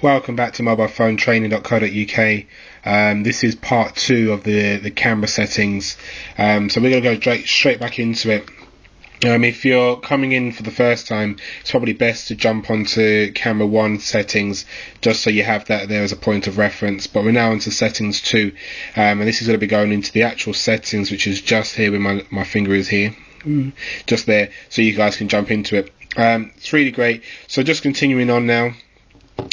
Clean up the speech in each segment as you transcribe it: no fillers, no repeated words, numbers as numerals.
Welcome back to MobilePhoneTraining.co.uk. This is part 2 of the camera settings. So we're going to go straight back into it. If you're coming in for the first time, it's probably best to jump onto camera 1 settings, just so you have that there as a point of reference. But we're now onto settings 2, and this is going to be going into the actual settings, which is just here where my finger is here, just there, so you guys can jump into it. It's really great. So just continuing on now.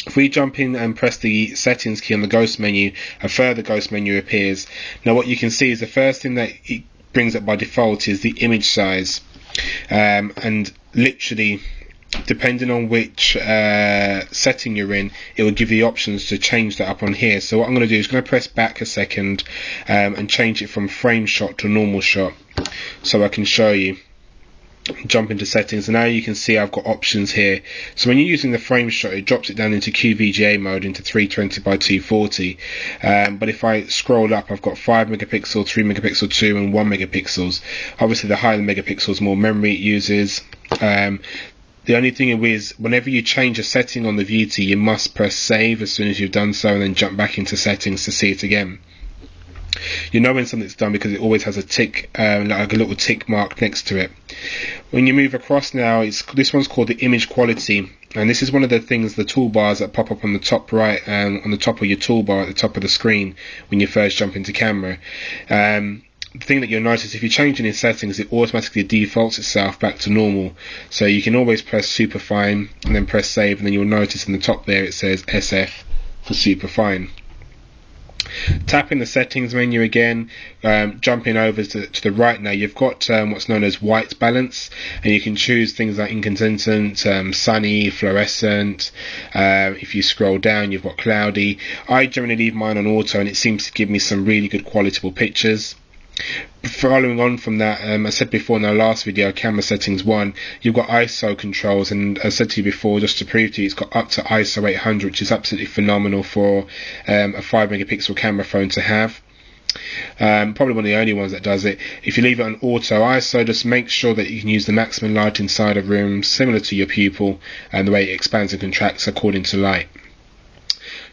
If we jump in and press the settings key on the ghost menu, a further ghost menu appears. Now what you can see is the first thing that it brings up by default is the image size, and literally depending on which setting you're in, it will give you the options to change that up on here. So what I'm going to do is going to press back a second and change it from frame shot to normal shot, so I can show you. Jump into settings, and now you can see I've got options here. So when you're using the frame shot, it drops it down into QVGA mode into 320 by 240, but if I scroll up, I've got 5 megapixel, 3 megapixel 2 and 1 megapixels. Obviously the higher the megapixels, more memory it uses. The only thing is, whenever you change a setting on the Viewty, you must press save as soon as you've done so, and then jump back into settings to see it again. You know when something's done because it always has a tick, like a little tick mark next to it. When you move across now, this one's called the image quality, and this is one of the things, the toolbars that pop up on the top right, on the top of your toolbar at the top of the screen when you first jump into camera. The thing that you'll notice, if you change any settings, it automatically defaults itself back to normal. So you can always press superfine and then press save, and then you'll notice in the top there it says SF for superfine. Tapping the settings menu again, jumping over to the right now, you've got what's known as white balance, and you can choose things like incandescent, sunny, fluorescent. If you scroll down, you've got cloudy. I generally leave mine on auto, and it seems to give me some really good qualitable pictures. Following on from that, I said before in our last video, camera settings 1, you've got ISO controls, and as I said to you before, just to prove to you, it's got up to ISO 800, which is absolutely phenomenal for a 5 megapixel camera phone to have. Probably one of the only ones that does it. If you leave it on auto ISO, just make sure that you can use the maximum light inside a room, similar to your pupil, and the way it expands and contracts according to light.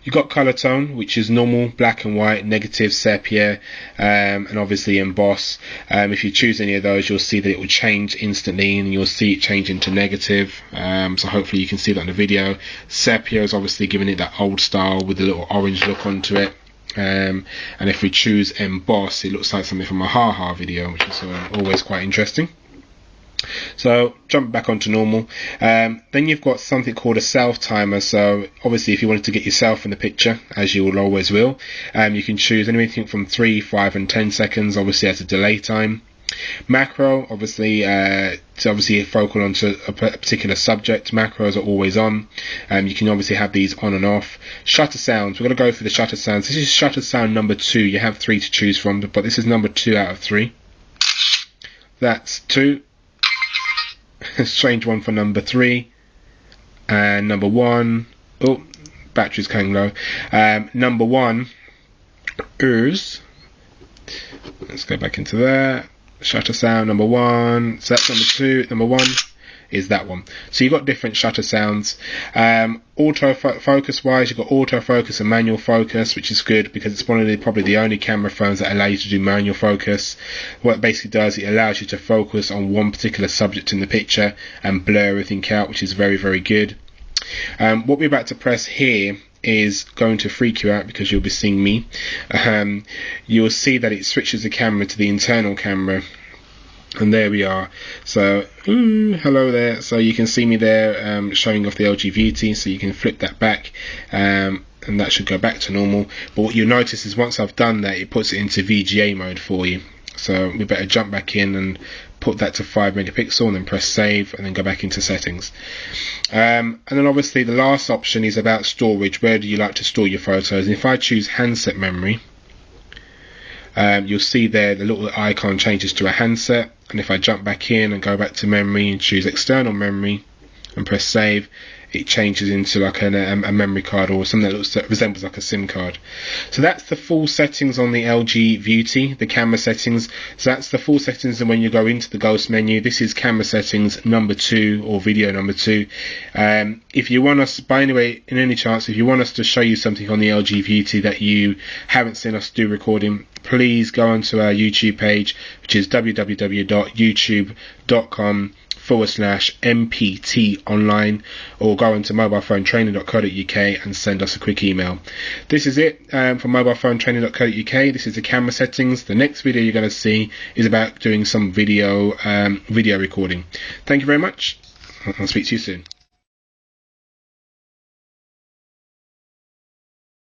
You've got color tone, which is normal, black and white, negative, sepia, and obviously emboss. If you choose any of those, you'll see that it will change instantly, and you'll see it change into negative. So hopefully you can see that in the video. Sepia is obviously giving it that old style with a little orange look onto it. And if we choose emboss, it looks like something from a Ha-Ha video, which is always quite interesting. So jump back onto normal. Then you've got something called a self timer. So obviously if you wanted to get yourself in the picture, as you will always will, you can choose anything from 3, 5 and 10 seconds, obviously as a delay time. Macro, obviously to obviously focal onto a particular subject. Macros are always on. You can obviously have these on and off. Shutter sounds, we're going to go through the shutter sounds. This is shutter sound number 2. You have 3 to choose from, but this is number 2 out of 3. That's 2. Strange one for number 3, and number 1. Oh, battery's going low. Number 1 is, let's go back into there. Shutter sound number 1. So that's number 2. Number 1 is that one. So you've got different shutter sounds. Auto focus wise, you've got autofocus and manual focus, which is good because it's one of probably the only camera phones that allow you to do manual focus. What it basically does, it allows you to focus on one particular subject in the picture and blur everything out, which is very, very good. What we're about to press here is going to freak you out because you'll be seeing me. You'll see that it switches the camera to the internal camera. And there we are. So hello there. So you can see me there showing off the LG Viewty, so you can flip that back and that should go back to normal. But what you'll notice is once I've done that, it puts it into VGA mode for you. So we better jump back in and put that to 5 megapixel and then press save and then go back into settings. And then obviously the last option is about storage. Where do you like to store your photos? And if I choose handset memory, you'll see there the little icon changes to a handset, and if I jump back in and go back to memory and choose external memory and press save, it changes into like a memory card or something that resembles like a SIM card. So that's the full settings on the LG Viewty, the camera settings. So that's the full settings, and when you go into the Ghost menu, this is camera settings number 2 or video number 2. If you want us, by any way, in any chance, if you want us to show you something on the LG Viewty that you haven't seen us do recording, please go onto our YouTube page, which is www.youtube.com/MPT online, or go into MobilePhoneTraining.co.uk and send us a quick email. This is it from MobilePhoneTraining.co.uk. This is the camera settings. The next video you're going to see is about doing some video recording. Thank you very much. I'll speak to you soon.